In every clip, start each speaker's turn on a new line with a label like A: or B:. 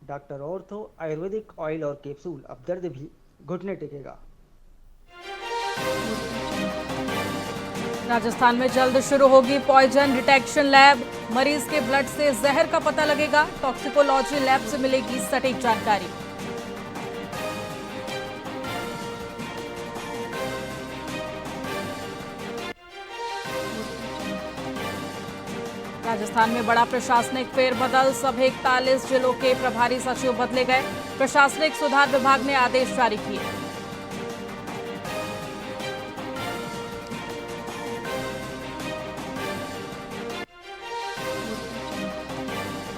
A: Doctor ortho Ayurvedic oil और capsule, अब दर्द भी घुटने टेकेगा।
B: राजस्थान में जल्द शुरू होगी पॉइजन डिटेक्शन लैब। मरीज के ब्लड से जहर का पता लगेगा। टॉक्सिकोलॉजी लैब से मिलेगी सटीक जानकारी। राजस्थान में बड़ा प्रशासनिक फेरबदल। सब 41 जिलों के प्रभारी सचिव बदले गए। प्रशासनिक सुधार विभाग ने आदेश जारी किए।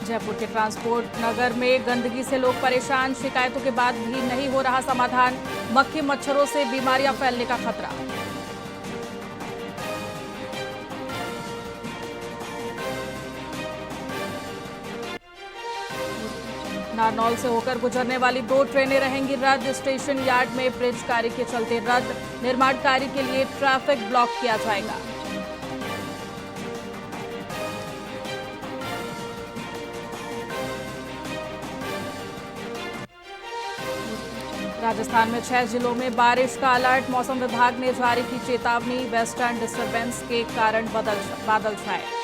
B: जयपुर के ट्रांसपोर्ट नगर में गंदगी से लोग परेशान। शिकायतों के बाद भी नहीं हो रहा समाधान। मक्खी मच्छरों से बीमारियां फैलने का खतरा। नारनौल से होकर गुजरने वाली 2 ट्रेनें रहेंगी रद्द। स्टेशन यार्ड में ब्रिज कार्य के चलते रद्द। निर्माण कार्य के लिए ट्रैफिक ब्लॉक किया जाएगा। राजस्थान में 6 जिलों में बारिश का अलर्ट। मौसम विभाग ने जारी की चेतावनी। वेस्टर्न डिस्टर्बेंस के कारण बादल छाए।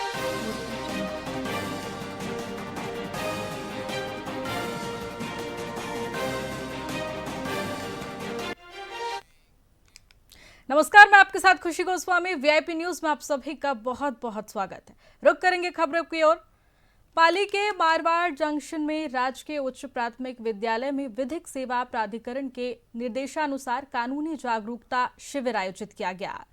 B: नमस्कार, मैं आपके साथ खुशी गोस्वामी। वीआईपी न्यूज में आप सभी का बहुत बहुत स्वागत है। रुक करेंगे खबरों की ओर। पाली के मारवाड़ जंक्शन में राजकीय उच्च प्राथमिक विद्यालय में विधिक सेवा प्राधिकरण के निर्देशानुसार कानूनी जागरूकता शिविर आयोजित किया गया।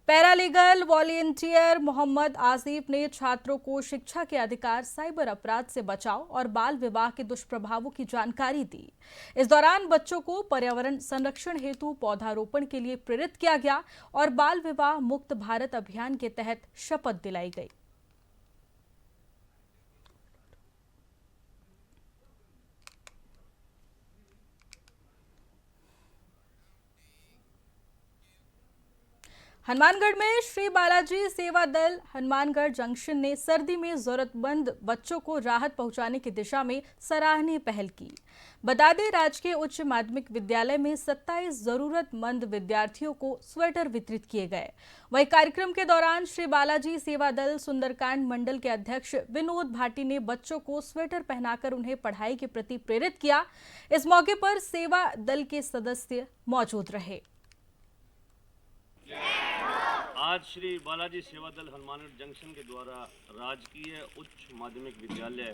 B: पैरालीगल वॉलंटियर मोहम्मद आसिफ ने छात्रों को शिक्षा के अधिकार, साइबर अपराध से बचाव और बाल विवाह के दुष्प्रभावों की जानकारी दी। इस दौरान बच्चों को पर्यावरण संरक्षण हेतु पौधारोपण के लिए प्रेरित किया गया और बाल विवाह मुक्त भारत अभियान के तहत शपथ दिलाई गई। हनुमानगढ़ में श्री बालाजी सेवा दल हनुमानगढ़ जंक्शन ने सर्दी में जरूरतमंद बच्चों को राहत पहुंचाने की दिशा में सराहनीय पहल की। बता दें, राजकीय उच्च माध्यमिक विद्यालय में 27 जरूरतमंद विद्यार्थियों को स्वेटर वितरित किए गए। वहीं कार्यक्रम के दौरान श्री बालाजी सेवा दल सुंदरकांड मंडल के अध्यक्ष विनोद भाटी ने बच्चों को स्वेटर पहनाकर उन्हें पढ़ाई के प्रति प्रेरित किया। इस मौके पर सेवा दल के सदस्य मौजूद रहे।
C: आज श्री बालाजी सेवा दल हनुमानगढ़ जंक्शन के द्वारा राजकीय उच्च माध्यमिक विद्यालय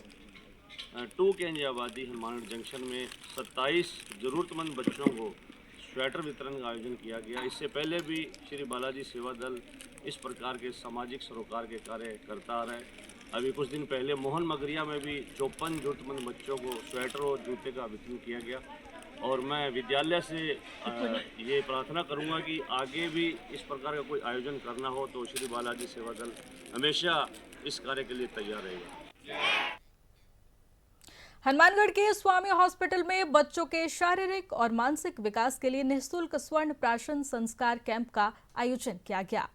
C: 2 केंद्रीय आबादी हनुमानगढ़ जंक्शन में 27 जरूरतमंद बच्चों को स्वेटर वितरण का आयोजन किया गया। इससे पहले भी श्री बालाजी सेवा दल इस प्रकार के सामाजिक सरोकार के कार्य करता आ रहा है। अभी कुछ दिन पहले मोहन मगरिया में भी 54 जरूरतमंद बच्चों को स्वेटर और जूते का वितरण किया गया। और मैं विद्यालय से ये प्रार्थना करूंगा कि आगे भी इस प्रकार का कोई आयोजन करना हो तो श्री बालाजी सेवा दल हमेशा इस कार्य के लिए तैयार रहेगा।
B: हनुमानगढ़ के स्वामी हॉस्पिटल में बच्चों के शारीरिक और मानसिक विकास के लिए निःशुल्क स्वर्ण प्राशन संस्कार कैंप का आयोजन किया गया।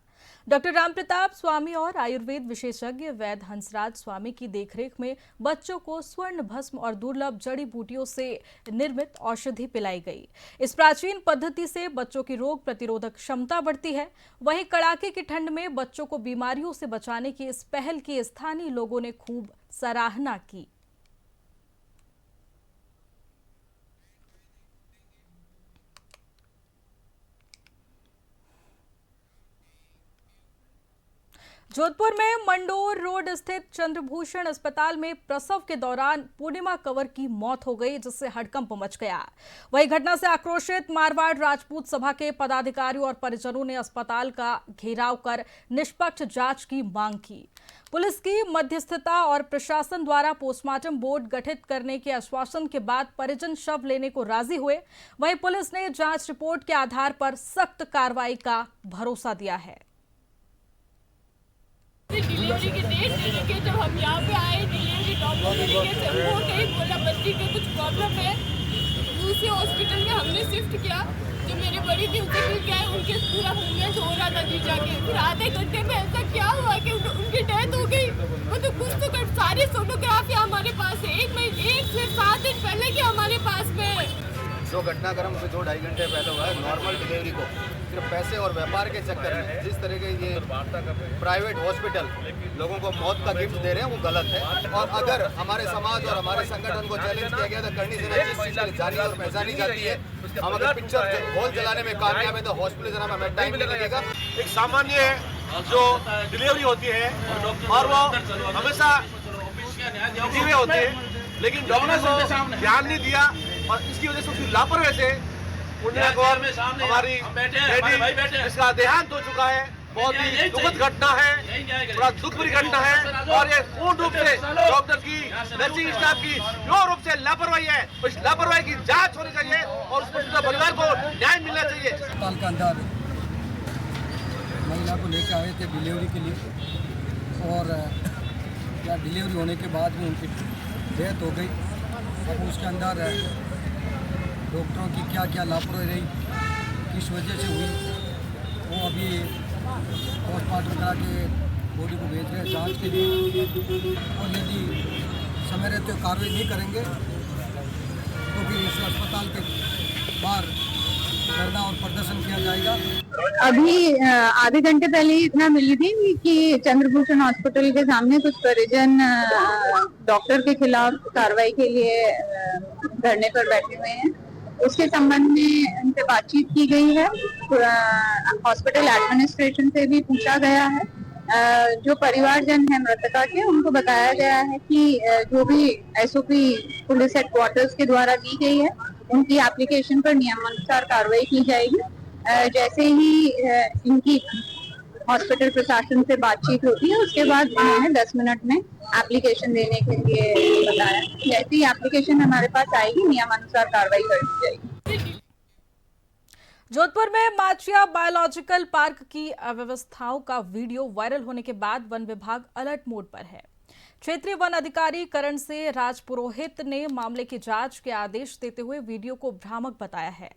B: डॉक्टर रामप्रताप स्वामी और आयुर्वेद विशेषज्ञ वैद्य हंसराज स्वामी की देखरेख में बच्चों को स्वर्ण भस्म और दुर्लभ जड़ी बूटियों से निर्मित औषधि पिलाई गई। इस प्राचीन पद्धति से बच्चों की रोग प्रतिरोधक क्षमता बढ़ती है। वहीं कड़ाके की ठंड में बच्चों को बीमारियों से बचाने की इस पहल की स्थानीय लोगों ने खूब सराहना की। जोधपुर में मंडोर रोड स्थित चंद्रभूषण अस्पताल में प्रसव के दौरान पूर्णिमा कंवर की मौत हो गई, जिससे हड़कंप मच गया। वही घटना से आक्रोशित मारवाड़ राजपूत सभा के पदाधिकारियों और परिजनों ने अस्पताल का घेराव कर निष्पक्ष जांच की मांग की। पुलिस की मध्यस्थता और प्रशासन द्वारा पोस्टमार्टम बोर्ड गठित करने के आश्वासन के बाद परिजन शव लेने को राजी हुए। वहीं पुलिस ने जांच रिपोर्ट के आधार पर सख्त कार्रवाई का भरोसा दिया है।
D: डिलीवरी की डेट नहीं के जब हम यहाँ पे आए डिलीवरी डॉक्टर से वो कहीं बोला बच्ची के कुछ प्रॉब्लम है, दूसरे हॉस्पिटल में हमने शिफ्ट किया। जो मेरी बड़ी थी उसे मिल गया, उनके पूरा मूवमेंट हो रहा था जीजा के। फिर आधे घंटे में ऐसा क्या हुआ कि उनकी डेथ हो गई। वो तो कुछ तो कर सारी सोनोग्राफी हमारे पास है। एक से 7 दिन पहले की हमारे पास में है।
E: जो घटनाक्रम से 2-2.5 घंटे पहले हुआ है, नॉर्मल डिलीवरी को सिर्फ पैसे और व्यापार के चक्कर में जिस तरह के ये प्राइवेट हॉस्पिटल लोगों को मौत का गिफ्ट दे रहे हैं वो गलत है। और अगर हमारे समाज और हमारे संगठन को चैलेंज किया गया तो करनी देना जिस चीज़ के लिए जानी और पहचानी जाती है, हम अगर पिक्चर हॉल जलाने में कामयाब है तो हॉस्पिटल जलाने में हमें टाइम नहीं लगेगा।
F: एक सामान्य जो डिलीवरी होती है और वो हमेशा जीवे होते हैं, लेकिन डॉक्टर को ध्यान नहीं दिया और इसकी वजह से उसकी लापरवाही से पुण्या कौर हमारी बेटी जिसका देहांत हो चुका है, बहुत ही दुखद घटना है, बड़ा दुख भरी घटना है। और ये पूर्ण रूप से डॉक्टर की, नर्सिंग स्टाफ की जो रूप से लापरवाही है, उस लापरवाही की जांच होनी चाहिए और उस परिवार को न्याय मिलना चाहिए।
G: अस्पताल के अंदर महिला को लेकर आए थे डिलीवरी के लिए और या डिलीवरी होने के बाद में उनकी डेथ हो गई। अब उसके अंदर डॉक्टरों की क्या क्या लापरवाही रही, किस वजह से हुई, वो अभी पोस्टमार्टम करा के बॉडी को भेज रहे हैं जांच के लिए। और यदि समय रहते हुए कार्रवाई नहीं करेंगे तो फिर इस अस्पताल के बाहर धरना और प्रदर्शन किया जाएगा।
H: अभी आधे घंटे पहले ही इतना मिली थी कि चंद्रभूषण हॉस्पिटल के सामने कुछ परिजन डॉक्टर के खिलाफ कार्रवाई के लिए धरने पर बैठे हुए हैं। उसके संबंध में उनसे बातचीत की गई है। हॉस्पिटल एडमिनिस्ट्रेशन से भी पूछा गया है। जो परिवारजन है मृतका के, उनको बताया गया है कि जो भी एसओपी पुलिस हेडक्वार्टर्स के द्वारा दी गई है, उनकी एप्लीकेशन पर नियमानुसार कार्रवाई की जाएगी। जैसे ही इनकी हॉस्पिटल प्रशासन से बातचीत होती है, उसके बाद उन्होंने 10 मिनट में एप्लीकेशन देने के लिए बताया। जैसे ही एप्लीकेशन हमारे पास आएगी, नियमानुसार कार्रवाई कर दी जाएगी।
B: जोधपुर में माचिया बायोलॉजिकल पार्क की अव्यवस्थाओं का वीडियो वायरल होने के बाद वन विभाग अलर्ट मोड पर है। क्षेत्रीय वन अधिकारी करण से राजपुरोहित ने मामले की जांच के आदेश देते हुए वीडियो को भ्रामक बताया है।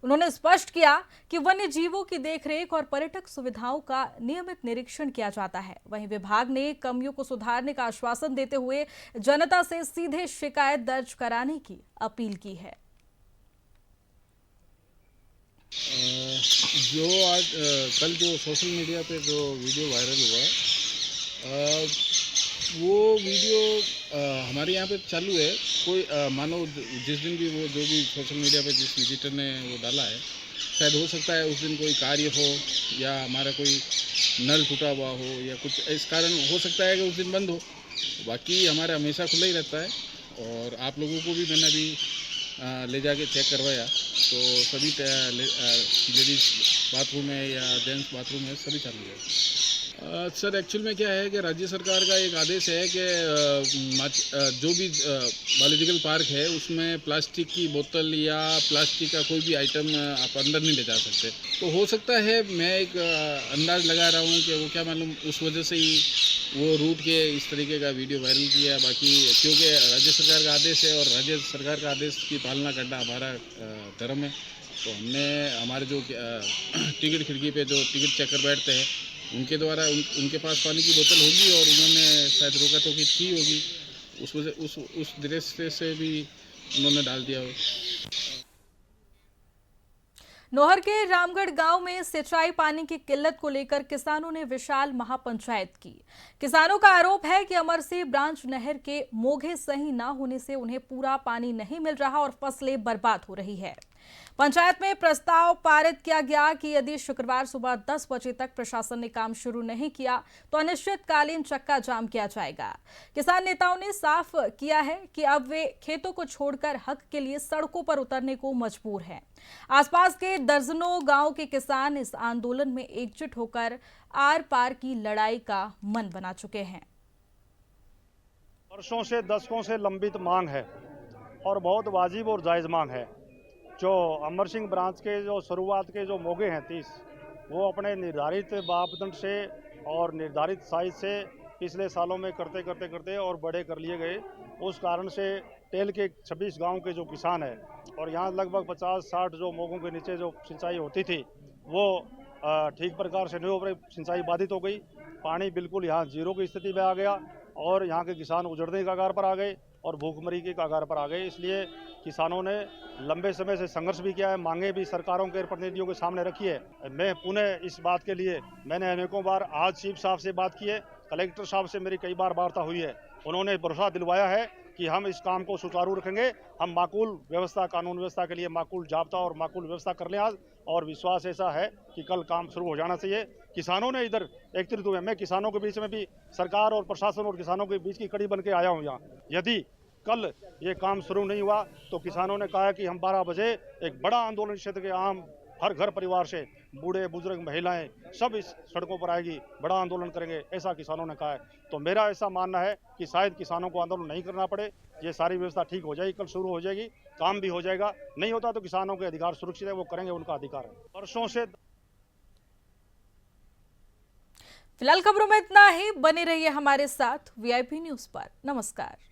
B: उन्होंने स्पष्ट किया कि वन्य जीवों की देखरेख और पर्यटक सुविधाओं का नियमित निरीक्षण किया जाता है। वहीं विभाग ने कमियों को सुधारने का आश्वासन देते हुए जनता से सीधे शिकायत दर्ज कराने की अपील की है।
I: जो आज कल जो सोशल मीडिया पे जो वीडियो वायरल हुआ, वो वीडियो हमारे यहाँ पे चालू है। कोई मानो जिस दिन भी वो जो भी सोशल मीडिया पे जिस विजिटर ने वो डाला है, शायद हो सकता है उस दिन कोई कार्य हो या हमारा कोई नल टूटा हुआ हो या कुछ इस कारण हो सकता है कि उस दिन बंद हो। बाकी हमारा हमेशा खुला ही रहता है और आप लोगों को भी मैंने अभी ले जाके चेक करवाया, तो सभी लेडीज़ बाथरूम है या जेंट्स बाथरूम है, सभी चालू है। सर एक्चुअल में क्या है कि राज्य सरकार का एक आदेश है कि जो भी बायोलॉजिकल पार्क है उसमें प्लास्टिक की बोतल या प्लास्टिक का कोई भी आइटम आप अंदर नहीं ले जा सकते। तो हो सकता है, मैं एक अंदाज लगा रहा हूँ कि वो क्या मालूम उस वजह से ही वो रूट के इस तरीके का वीडियो वायरल किया। बाकी क्योंकि राज्य सरकार का आदेश है और राज्य सरकार का आदेश की पालना करना हमारा धर्म है, तो हमने हमारे जो टिकट खिड़की पे जो टिकट चेकर बैठते हैं उनके द्वारा उनके पास पानी की बोतल होगी और उन्होंने शायद रोका टोकी की होगी, उस वजह उस दृष्टि से भी उन्होंने डाल दिया हो।
B: नौहर के रामगढ़ गांव में सिंचाई पानी की किल्लत को लेकर किसानों ने विशाल महापंचायत की। किसानों का आरोप है कि अमरसी ब्रांच नहर के मोघे सही न होने से उन्हें पूरा पानी नहीं मिल रहा और फसलें बर्बाद हो रही है। पंचायत में प्रस्ताव पारित किया गया कि यदि शुक्रवार सुबह 10 बजे तक प्रशासन ने काम शुरू नहीं किया तो अनिश्चितकालीन चक्का जाम किया जाएगा। किसान नेताओं ने साफ किया है कि अब वे खेतों को छोड़कर हक के लिए सड़कों पर उतरने को मजबूर हैं। आसपास के दर्जनों गांव के किसान इस आंदोलन में एकजुट होकर आर पार की लड़ाई का मन बना चुके हैं।
F: वर्षों से दशकों से लंबित मांग है और बहुत वाजिब और जायज़ मांग है। जो अमर सिंह ब्रांच के जो शुरुआत के जो मोगे हैं 30, वो अपने निर्धारित मापदंड से और निर्धारित साइज से पिछले सालों में करते और बड़े कर लिए गए। उस कारण से टेल के 26 गांव के जो किसान हैं और यहाँ लगभग 50-60 जो मोगों के नीचे जो सिंचाई होती थी वो ठीक प्रकार से नहीं हो रही, सिंचाई बाधित हो गई। पानी बिल्कुल यहाँ जीरो की स्थिति में आ गया
J: और यहाँ के किसान उजड़ने की कगार पर आ गए और भूखमरी की कगार पर आ गए। इसलिए किसानों ने लंबे समय से संघर्ष भी किया है, मांगे भी सरकारों के प्रतिनिधियों के सामने रखी है। मैं पुनः इस बात के लिए मैंने अनेकों बार आज चीफ साहब से बात की है, कलेक्टर साहब से मेरी कई बार वार्ता हुई है। उन्होंने भरोसा दिलवाया है कि हम इस काम को सुचारू रखेंगे। हम माकूल व्यवस्था, कानून व्यवस्था के लिए माकूल जाब्ता और माकूल व्यवस्था कर लें आज, और विश्वास ऐसा है कि कल काम शुरू हो जाना चाहिए। किसानों ने इधर एकत्रित हुए, मैं किसानों के बीच में भी, सरकार और प्रशासन और किसानों के बीच की कड़ी बन के आया हूँ यहाँ। यदि कल ये काम शुरू नहीं हुआ तो किसानों ने कहा कि हम 12 बजे एक बड़ा आंदोलन क्षेत्र के आम हर घर परिवार से, बूढ़े बुजुर्ग महिलाएं सब इस सड़कों पर आएगी, बड़ा आंदोलन करेंगे, ऐसा किसानों ने कहा है। तो मेरा ऐसा मानना है कि शायद किसानों को आंदोलन नहीं करना पड़े, ये सारी व्यवस्था ठीक हो जाएगी, कल शुरू हो जाएगी, काम भी हो जाएगा। नहीं होता तो किसानों के अधिकार सुरक्षित है, वो करेंगे, उनका अधिकार है। वर्षों से
B: फिलहाल खबरों में इतना ही। बने रहिए हमारे साथ VIP न्यूज पर। नमस्कार।